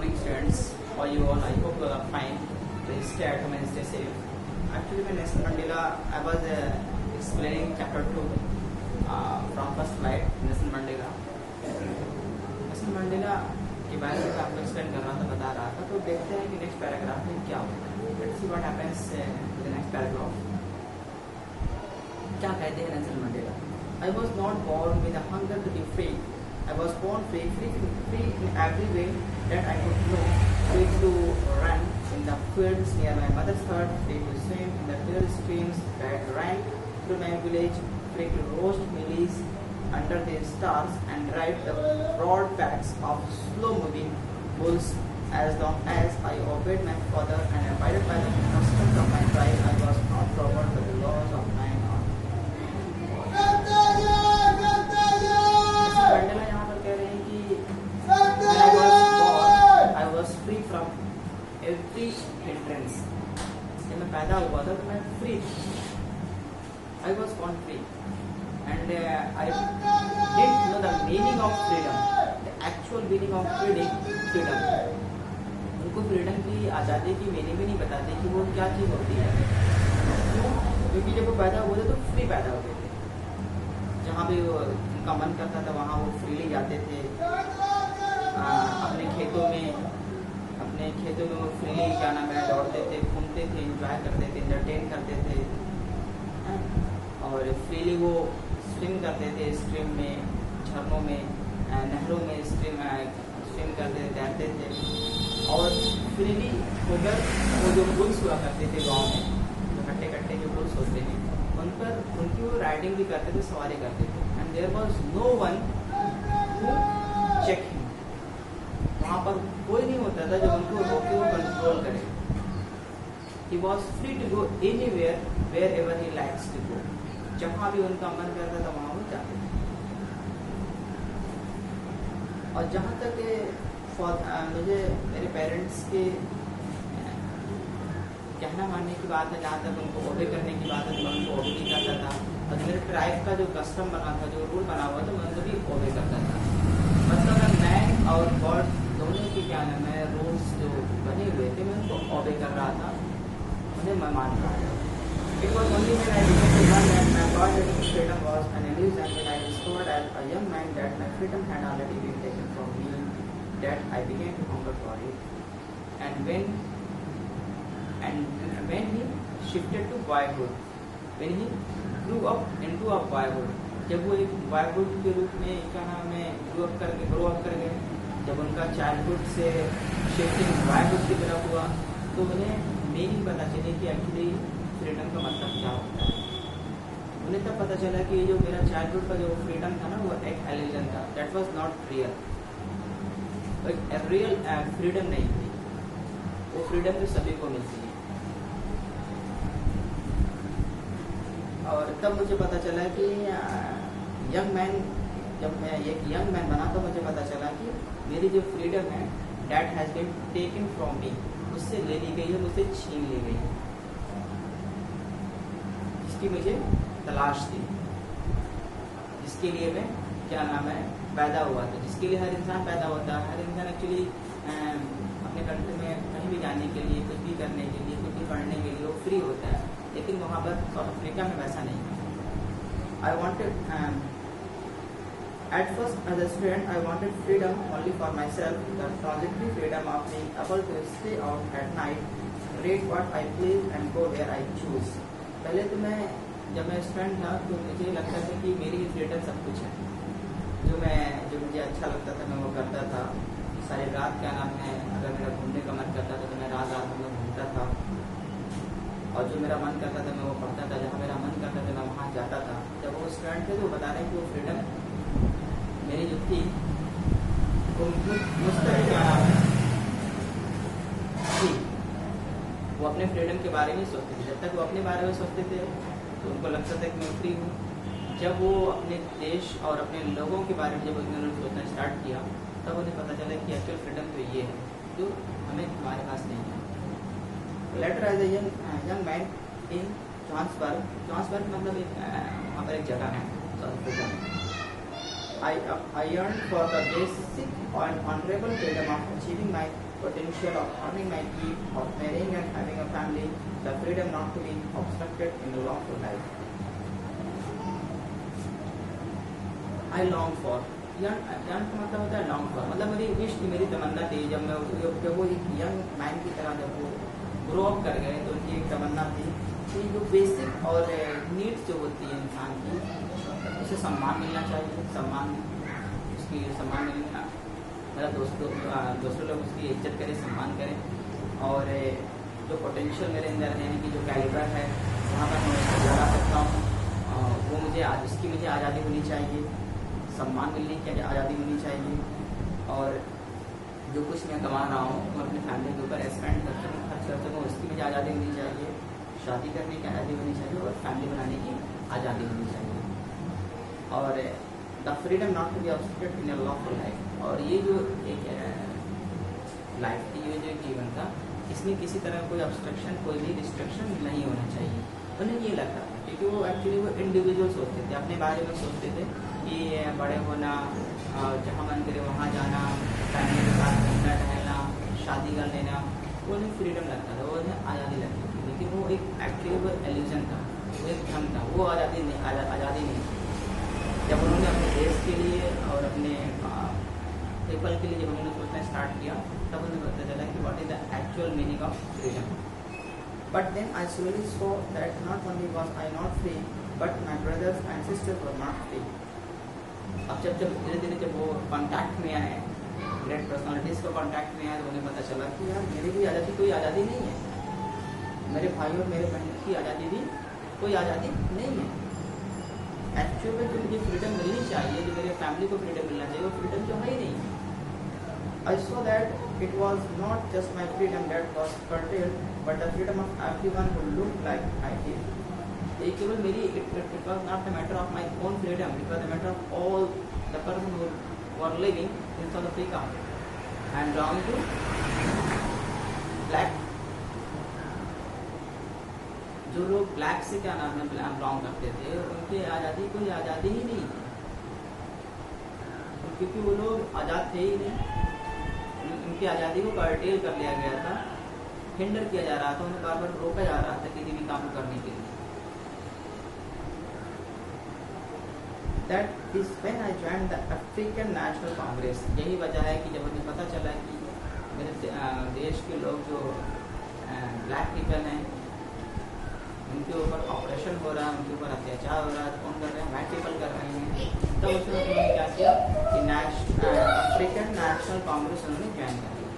morning, students. How are you all? I hope you are fine. Please stay at home and stay safe. Actually, when Nelson Mandela, I was explaining chapter 2 from first slide. Nelson Mandela के बारे में आपको explain कर रहा था, बता रहा था. तो देखते हैं कि नेक्स्ट पैराग्राफ में क्या होता है. Let's see what happens in the next paragraph. क्या कहते हैं Nelson Mandela? I was not born with a hunger to be free. I was born free in every way that I could know. Free to run in the fields near my mother's hut, free to swim in the clear streams that ran through my village, free to roast mealies under the stars and ride the broad backs of slow-moving bulls. As long as I obeyed my father and abided by the customs of my tribe, I was not troubled by the laws of mine. Mandela यहाँ पर कह रहे हैं कि I was free from every hindrance. जब मैं पैदा हुआ था तो मैं free था. I was born free and I didn't know the meaning of freedom, the actual meaning of freedom. उनको फ्रीडम की, आज़ादी की मीनिंग भी नहीं बताते कि वो क्या चीज़ होती है. क्योंकि जब वो पैदा हुए थे तो फ्री पैदा होते थे. जहाँ भी उनका मन करता था वहाँ वो फ्रीली जाते थे. अपने खेतों में वो फ्रीली क्या नाम है दौड़ते थे, घूमते थे, एंजॉय करते थे, एंटरटेन करते थे. और फ्रीली वो स्विम करते थे स्ट्रीम में, झरनों में, नहरों में स्विम करते थे, तैरते थे. और फ्रीली होकर वो जो बुल्स हुआ करते थे गाँव में, जो कट्टे जो बुल्स होते हैं उन पर उनकी वो राइडिंग भी करते थे, सवारी करते थे. And there was no one who check him. वहाँ पर कोई नहीं होता था जो उनको रोके, वो कंट्रोल करे. He was free to go anywhere wherever he likes to go. जहाँ भी उनका मन करता था वहाँ वो जाते थे. और जहाँ तक मुझे मेरे पेरेंट्स के कहना मानने की बात है, जहाँ तक उनको ओबे करने की बात है तो मैं उनको ओबे नहीं करता था. और मेरे ट्राइब का जो कस्टम बना था, जो रूल बना हुआ था, मैं उनको भी ओबे करता था. मतलब मैं और गॉड दोनों की क्या नाम है रूल्स जो बने हुए थे मैं उनको ओबे कर रहा था, उन्हें मैं मान रहा था. It was only when I began to learn that my God that freedom was an illusion, when I discovered as a young man that my freedom had already been taken from me, that I began to hunger for it. And when he shifted to boyhood, when he grew up into a boyhood, जब वो एक boyhood के रूप में क्या नाम है grow up कर गए, जब उनका childhood से shifting boyhood की तरफ हुआ, तो उन्हें मीनिंग पता चली कि एक्चुअली फ्रीडम का मतलब क्या होता है. उन्हें तब पता चला कि जो मेरा चाइल्डहुड का जो फ्रीडम था ना, वो एक इल्यूजन था. That was not real. Real freedom नहीं थी. वो फ्रीडम तो सभी को मिलती है. और तब मुझे पता चला कि जब मैं एक यंग मैन बना तो मुझे पता चला कि मेरी जो फ्रीडम है that has been taken from me, मुझसे ले ली गई है, मुझसे छीन ली गई है. जिसकी मुझे तलाश थी, जिसके लिए मैं क्या नाम है पैदा हुआ था, जिसके लिए हर इंसान पैदा होता है. हर इंसान एक्चुअली अपने कंट्री में कहीं भी जाने के लिए, कुछ भी करने के लिए, कुछ भी पढ़ने के लिए वो फ्री होता है. लेकिन वहाँ पर साउथ अफ्रीका में वैसा नहीं है. I wanted at first as a student I wanted freedom only for myself. The transitory freedom of being able to stay out at night, read what I please and go where I choose. पहले तो जब मैं student था तो मुझे लगता था कि मेरी फ्रीडम सब कुछ है. जो मुझे अच्छा लगता था मैं वो करता था. सारी रात क्या नाम है, अगर मेरा घूमने का मन करता था तो मैं रात में घूमता था. और जो मेरा मन करता था मैं वो पढ़ता था. जहाँ मेरा मन करता था मैं वहाँ जाता था. जब वो स्टूडेंट थे तो वो बता रहे कि वो फ्रीडम मेरी जो थी वो मुझ तक क्या नाम है थी. वो अपने फ्रीडम के बारे में सोचते थे. जब तक वो अपने बारे में सोचते थे तो उनको लगता था कि मैं फ्री हूँ. जब वो अपने देश और अपने लोगों के बारे में जब उन्होंने सोचना स्टार्ट किया तब उन्हें पता चला कि एक्चुअल फ्रीडम तो ये है जो हमें हमारे पास नहीं है. Later as a young man in Johannesburg मतलब वहाँ पर एक जगह है साउथ अफ्रीका में. I yearned for the basic and honorable freedom of achieving my potential, of earning my keep, of marrying and having a family, the freedom not to be obstructed in a lawful life. I long for, young का मतलब होता है long for, मतलब मेरी wish थी, मेरी तमन्ना थी जब वो एक यंग मैन की तरह जब वो ग्रो अप कर गए तो उनकी एक तमन्ना थी कि जो बेसिक और नीड्स जो होती है इंसान की, उसे सम्मान मिलना चाहिए, सम्मान उसकी सम्मान मिलना, मतलब दोस्तों लोग उसकी इज्जत करें, सम्मान करें, और जो पोटेंशियल मेरे अंदर है कि जो कैलिबर है वहाँ पर मैं उसको लगा सकता हूँ, वो मुझे उसकी मुझे आज़ादी होनी चाहिए, सम्मान मिलने की आज़ादी होनी चाहिए, और जो कुछ मैं कमा रहा हूँ मैं अपने फैमिली के ऊपर स्पेंड कर सकूँ, खर्च कर सकूँ, उसकी मुझे आज़ादी होनी चाहिए, शादी करने की आज़ादी होनी चाहिए और फैमिली बनाने की आज़ादी होनी चाहिए, और the freedom not to be obstructed in a lawful life. और ये जो एक लाइफ की ये जो जीवन था, इसमें किसी तरह कोई ऑब्स्ट्रक्शन, कोई भी रिस्ट्रिक्शन नहीं होना चाहिए। उन्हें ये लगता था क्योंकि वो एक्चुअली वो इंडिविजुअल सोचते थे, अपने बारे में सोचते थे कि बड़े होना, जहाँ मन करे वहाँ जाना, फैमिली के साथ घूमना टहलना, शादी कर लेना, वो उन्हें फ्रीडम लगता था, वो उन्हें आज़ादी लगती थी। लेकिन वो एक एक्चुअली वो एल्यूजन था, वो एक भ्रम था, वो आज़ादी नहीं थी। जब उन्होंने अपने देश के लिए और अपने पीपल के लिए जब उन्होंने सोचना स्टार्ट किया, तब उन्हें पता चला कि what is the actual meaning of freedom. But then I slowly saw that not only was I not free, but my brothers and sisters were not free. अब जब धीरे धीरे जब वो कॉन्टैक्ट में आए, ग्रेट पर्सनालिटीज़ को कॉन्टैक्ट में आए, तो उन्हें पता चला कि यार मेरी भी आज़ादी, कोई आज़ादी नहीं है, मेरे भाई और मेरे बहन की आज़ादी भी कोई आज़ादी नहीं है। एक्चुअल में जो मुझे फ्रीडम मिलनी चाहिए, जो मेरे फैमिली को फ्रीडम मिलना चाहिए, वो फ्रीडम जो है ही नहीं। I saw that it was not just my freedom that was curtailed, but the freedom of everyone who looked like I did. ये केवल मेरी, it was not a matter of my own freedom, it was a matter of all the person who were living in South Africa and belong to black, जो लोग black से क्या नाम है belong करते थे, उनकी आज़ादी कोई आज़ादी ही नहीं, क्योंकि वो लोग आज़ाद थे ही नहीं। उनकी आज़ादी को कर्टेल कर लिया गया था, हिंडर किया जा रहा था, उन्हें बार बार रोका जा रहा था किसी भी काम करने के लिए। That is when I joined the African National Congress। यही वजह है कि जब मुझे पता चला कि मेरे देश के लोग जो ब्लैक पीपल हैं, उनके ऊपर ऑपरेशन हो रहा है, उनके ऊपर अत्याचार हो रहा है, कौन कर रहे हैं, वाइट पीपल कर रहे हैं, तब उसमें उन्होंने क्या किया कि अफ्रीकन नेशनल कांग्रेस उन्होंने ज्वाइन कर लिया।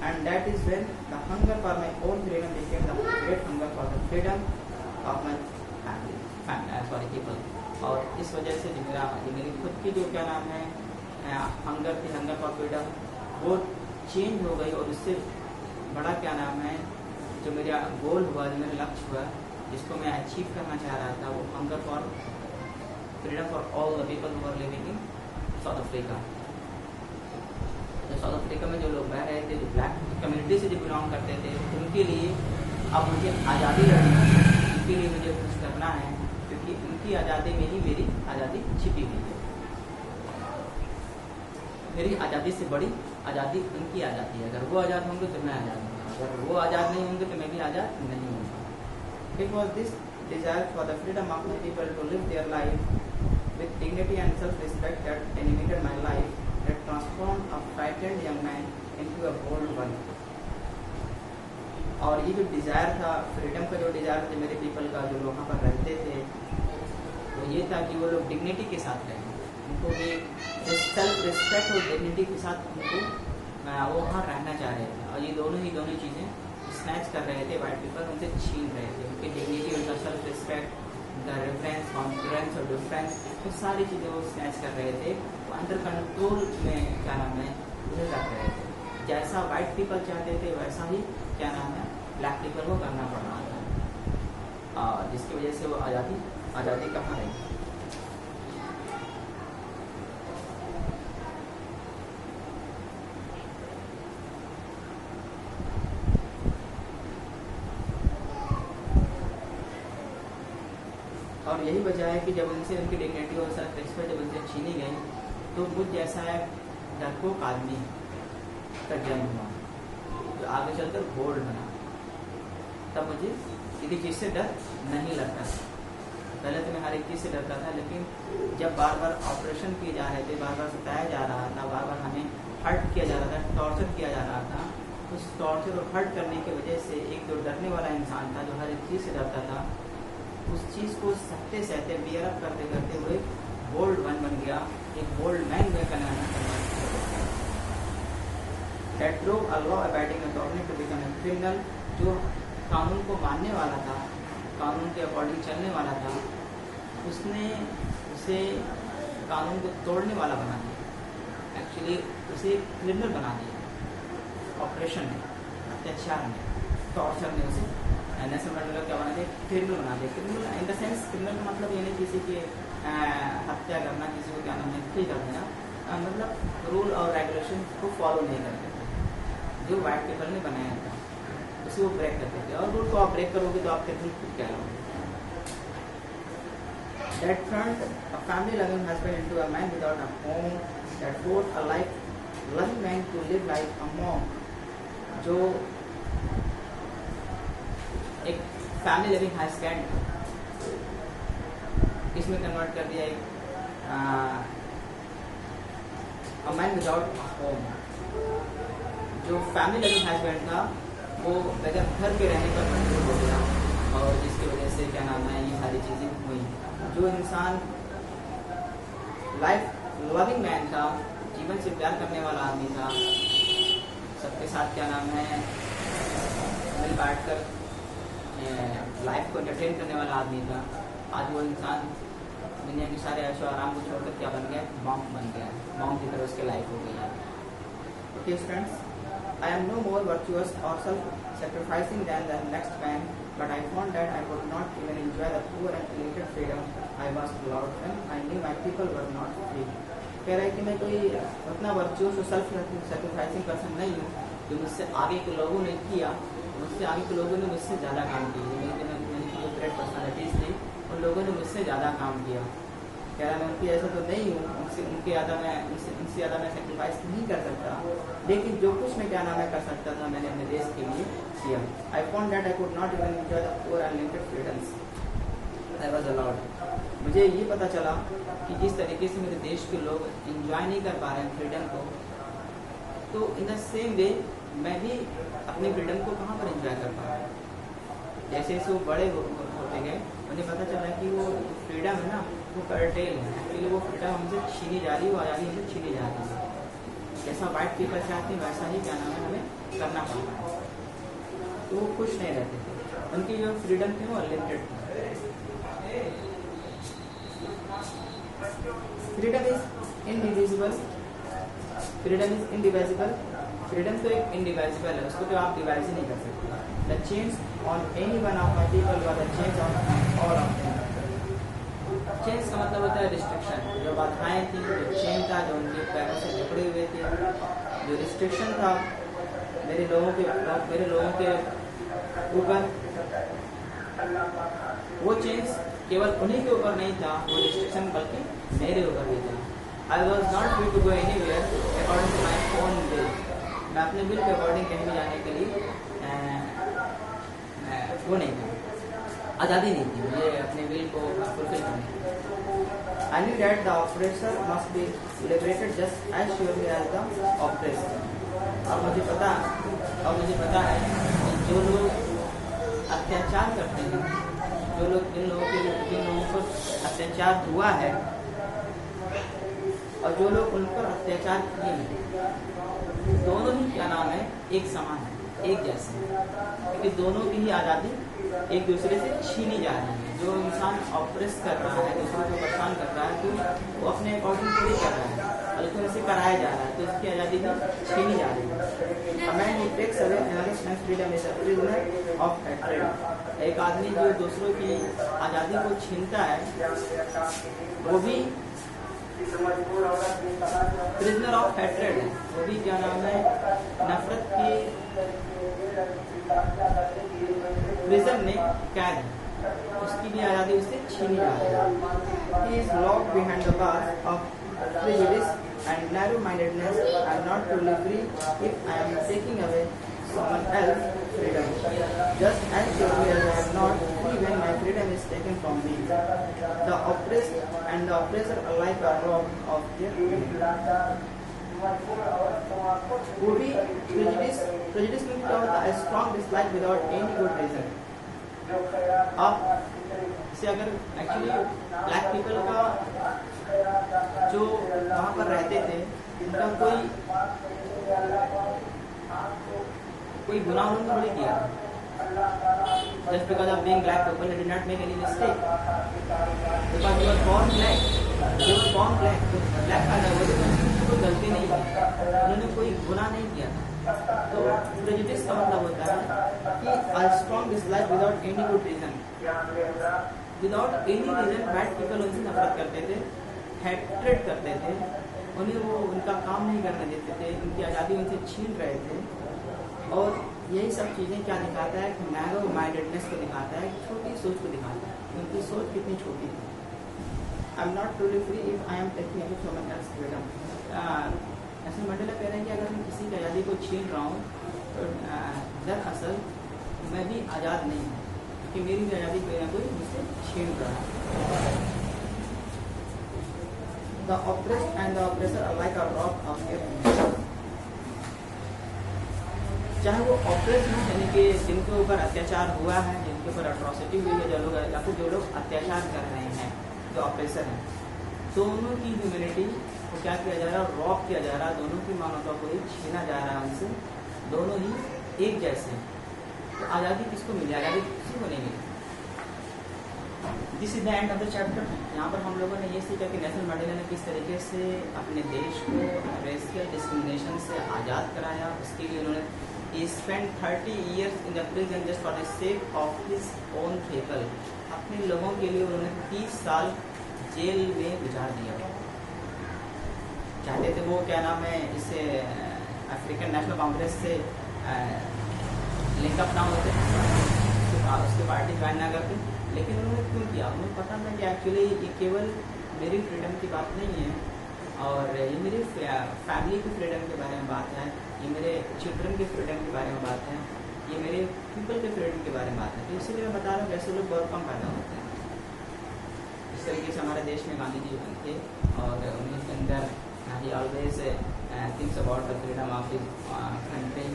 And that is when the hunger for my own freedom became the great hunger for the freedom of my family people. और इस वजह से मेरी खुद की जो क्या नाम है हंगर थी, हंगर फॉर फ्रीडम, वो चेंज हो गई, और उससे बड़ा क्या नाम है जो मेरा गोल हुआ, जो मेरा लक्ष्य हुआ, जिसको मैं अचीव करना चाह रहा था, वो hunger for freedom for all the people who are living in South Africa. तो साउथ अफ्रीका में जो लोग रह रहे थे, जो ब्लैक कम्युनिटी से जो बिलोंग करते थे, उनके लिए अब मुझे आज़ादी लड़नी है, उनके लिए मुझे कुछ करना है, क्योंकि उनकी आज़ादी में ही मेरी आज़ादी छिपी हुई है। मेरी आज़ादी से बड़ी आज़ादी उनकी आज़ादी है। अगर वो आज़ाद होंगे तो मैं आज़ाद हूँ, अगर वो आज़ाद नहीं होंगे तो मैं भी आज़ाद नहीं हूँगा। It was this desire for the freedom of my people to live their life with dignity and self-respect that animated my life, that transformed a frightened young man into a bold one। और ये जो desire था, freedom का जो desire था मेरे people का, जो वहाँ पर रहते थे, वो ये था कि वो लोग डिग्निटी के साथ रहें, उनको भी सेल्फ रिस्पेक्ट और डिग्निटी के साथ उनको वो वहाँ रहना चाह रहे थे। और ये दोनों चीज़ें स्नैच कर रहे थे, वाइट पीपल उनसे छीन रहे थे, उनकी डिग्निटी, उनका सेल्फ रिस्पेक्ट, उनका रेफरेंस, कॉन्फिडेंस और डिफरेंस, तो सारी चीज़ें वो स्नैच कर रहे थे, वो अंडर कंट्रोल में क्या नाम है उन्हें रख रहे थे। जैसा वाइट पीपल चाहते थे वैसा ही क्या नाम है ब्लैक पीपल को करना पड़ रहा था, जिसकी वजह से वो आज़ादी कहाँ रही। और यही वजह है कि जब उनसे उनकी डिग्निटी और सेल्फ रिस्पेक्ट जब उनसे छीनी गई तो मुझ जैसा एक डरपोक आदमी का जन्म हुआ जो आगे चलकर बोल्ड बना। तब मुझे किसी चीज़ से डर नहीं लगता। पहले तो मैं हर एक चीज़ से डरता था, लेकिन जब बार बार ऑपरेशन किए जा रहे थे, बार बार सताया जा रहा था, बार बार हमें हर्ट किया जा रहा था, टॉर्चर किया जा रहा था, उस टॉर्चर और हर्ट करने की वजह से एक जो डरने वाला इंसान था जो हर एक चीज़ से डरता था, उस चीज़ को सहते सहते बियर अप करते करते हुए बोल्ड वन बन गया, एक बोल्ड मैन में that drove a law-abiding attorney to become a criminal, जो कानून को मानने वाला था, कानून के अकॉर्डिंग चलने वाला था, उसने उसे कानून को तोड़ने वाला बना दिया। एक्चुअली उसे क्रिमिनल बना दिया। ऑपरेशन में, अत्याचार में, टॉर्चर में उसे नेशनल मंडल क्या बना दिया, क्रिमिनल बना दिया। Criminal in the sense, criminal का मतलब ये नहीं किसी की हत्या करना, किसी को क्या नाम है फ्री कर देना, मतलब रूल और रेगुलेशन को फॉलो नहीं करते थे। जो वाइट पेपर ने बनाया था उसे वो ब्रेक करते थे, और रूल को आप ब्रेक करोगे तो आप क्रिमिनल खुद क्या होगे। That turned a family-loving husband into a man without a home, that forced a life-loving man to live like a monk, जो एक फैमिली लिविंग हस्बैंड इसमें कन्वर्ट कर दिया एक a man without a home. जो फैमिली लिविंग हस्बैंड था वो बगैर घर के रहने पर मजबूर हो गया, और जिसकी वजह से क्या नाम है ये सारी चीज़ें हुई। जो इंसान लाइफ लविंग मैन था, जीवन से प्यार करने वाला आदमी था, सबके साथ क्या नाम है मिल बांट कर लाइफ को एंटरटेन करने वाला आदमी था, आज वो इंसान दुनिया के सारे ऐशो आराम को छोड़कर क्या बन गया, मॉन्क बन गया। मॉन्क की तरह उसकी लाइफ हो गई है। Okay friends, I am no more virtuous or self-sacrificing than the next man, but I found that I could not even enjoy the poor and limited freedom I was allowed when I knew my people were not free. कह रहा है कि मैं कोई उतना virtuous और self sacrificing person नहीं हूँ जो मुझसे आगे के लोगों ने किया। मुझसे आगे के लोगों ने मुझसे ज़्यादा काम किया, मेरी जो ग्रेट पर्सनैलिटीज़ थी उन लोगों ने मुझसे ज़्यादा काम किया। कह रहा मैं उनकी ऐसा तो नहीं हूँ, उनसे ज़्यादा मैं सेक्रीफाइस नहीं कर सकता, लेकिन जो कुछ मैं क्या नाम है कर सकता था मैंने अपने देश के लिए किया। I found that I could not even enjoy the poor unlimited freedoms I was allowed. मुझे ये पता चला कि जिस तरीके से मेरे देश के लोग एंजॉय नहीं कर पा रहे हैं फ्रीडम को, तो इन द सेम वे मैं भी अपने फ्रीडम को कहाँ पर एंजॉय कर पा रहा हूँ। जैसे जैसे वो बड़े होते गए मुझे पता चला कि वो फ्रीडम है ना वो कर्टेल है, एक्चुअली वो फ्रीडम हमसे छीनी जा रही है, वो आज़ादी हमसे छीनी जा रही है। जैसा वाइट पीपल चाहते हैं वैसा ही क्या नाम है हमें करना पड़ता है। तो वो खुश नहीं रहते थे, उनकी जो फ्रीडम थी वो अनलिमिटेड थी। Freedom is indivisible, freedom is indivisible. Freedom तो एक इनडिविजिबल है, उसको तो आप डिवाइज ही नहीं कर सकते। The change on any one of my people were the change on all of them. Change का मतलब होता है रिस्ट्रिक्शन। जो बाधाएं थी, जो चेन था, जो उनके पैरों से जकड़े हुए थे, जो रिस्ट्रिक्शन था मेरे लोगों के ऊपर, वो चेंज केवल उन्हीं के ऊपर नहीं था, वो रिस्ट्रिक्शन बल्कि मेरे ऊपर भी था। I was not free to go anywhere according to my own will. मैं अपने विल के अकॉर्डिंग कहीं भी जाने के लिए वो नहीं था, आज़ादी नहीं थी मुझे अपने विल को फुलफिल करने की। I knew that the oppressor must be liberated just as surely as the oppressed. और मुझे पता है कि जो लोग अत्याचार करते हैं, जिन लोगों पर अत्याचार हुआ है और जो लोग उन पर अत्याचार किए हैं, दोनों ही क्या नाम है एक समान है, एक जैसे, क्योंकि दोनों की ही आज़ादी एक दूसरे से छीनी जा रही है। जो इंसान ऑपरेस कर रहा है, दूसरों को परेशान कर रहा है, तो वो अपने अकॉर्डिंग थोड़ी कर रहा है, बल्कि उसे कराया जा रहा है, तो उसकी आज़ादी भी छीनी जा रही है। A man who takes away another man's freedom is a prisoner of hatred. एक आदमी जो दूसरों की आज़ादी को छीनता है वो भी प्रिजनर ऑफ हैट्रेड है, वो भी क्या नाम है नफरत की प्रिजन में कैद है। उसकी भी आज़ादी उससे छीनी जा रही है। He is locked behind the bars of prejudice and narrow-mindedness. I am not truly free if I am taking away someone else's freedom. Just as surely as I am not free when my freedom is taken from me. The oppressed and the oppressor alike are robbed of their freedom. वो भी prejudice में क्या होता है? Strong dislike without any good reason. आप से अगर actually black people का जो वहाँ पर रहते थे उनका कोई गुनाह उन्होंने थोड़ी किया। Just because of being black people, they did not make any mistake. Because they were born black. They were born black. Black का वो कोई गलती नहीं की, उन्होंने कोई गुनाह नहीं किया। तो prejudice का मतलब होता है कि a strong dislike without any good reason. Without any reason, bad people उनसे नफरत करते थे, hatred करते थे, उन्हें वो उनका काम नहीं करने देते थे, उनकी आज़ादी उनसे छीन रहे थे। और यही सब चीज़ें क्या दिखाता है कि नैरो माइंडेडनेस को दिखाता है, छोटी सोच को दिखाता है, उनकी सोच कितनी छोटी थी। I am not truly free if I am taking away someone else freedom. Nelson Mandela कह रहे हैं कि अगर मैं किसी की आज़ादी को छीन रहा हूँ तो दरअसल मैं भी आज़ाद नहीं हूँ, कि मेरी भी आज़ादी कोई ना कोई मुझसे छीन रहा है। The oppressed and the oppressor alike are robbed of their freedom. चाहे वो ऑपरेट हो, यानी कि जिनके ऊपर अत्याचार हुआ है, जिनके ऊपर अट्रॉसिटी हुई है, या फिर जो लोग अत्याचार कर रहे हैं, जो ऑपरेसर हैं, दोनों की ह्यूमैनिटी को क्या किया जा रहा है? रॉब किया जा रहा है, दोनों की मानवता को ही छीना जा रहा है उनसे, दोनों ही एक जैसे। तो आज़ादी किसको मिली? आज़ादी किसी को नहीं मिली। This is the end of the chapter. यहाँ पर हम लोगों ने ये सीखा कि नेल्सन मंडेला ने किस तरीके से अपने देश को रेशियल डिस्क्रिमिनेशन से आज़ाद कराया। उसके लिए उन्होंने He spent 30 years in the prison just for the sake of his own people. अपने लोगों के लिए उन्होंने 30 साल जेल में गुजार दिया। चाहते थे वो क्या नाम है, इसे अफ्रीकन नेशनल कांग्रेस से लिंकअप ना होते, उसके पार्टी ज्वाइन ना करते, लेकिन उन्होंने क्यों किया? उन्हें पता था कि एक्चुअली ये केवल मेरी फ्रीडम की बात नहीं है, और ये मेरी फैमिली की फ्रीडम के बारे में बात है, ये मेरे चिल्ड्रन के फ्रीडम के बारे में बात है, ये मेरे पीपल के फ्रीडम के बारे में बात है। तो इसीलिए मैं बता रहा हूँ कि ऐसे लोग बहुत कम पैदा होते हैं। इस तरीके से हमारे देश में गांधी जी थे, और उनके अंदर ही always thinks about the freedom of his country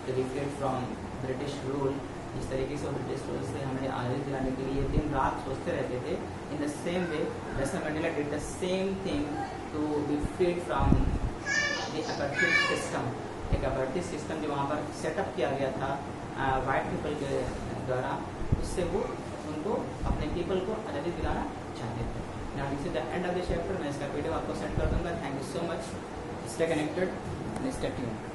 to be freed from British rule. इस तरीके से ब्रिटिश रूल से हमें आज़ादी दिलाने के लिए दिन रात सोचते रहते थे। In the same way Nelson Mandela did the same thing to be freed from the apartheid system. एक अपार्थाइड सिस्टम जो वहाँ पर सेटअप किया गया था वाइट पीपल के द्वारा, उससे वो उनको अपने पीपल को आज़ादी दिलाना चाहते थे। Now this is the end of the chapter. मैं इसका वीडियो आपको सेंड कर दूंगा। Thank you so much. Stay connected, stay tuned.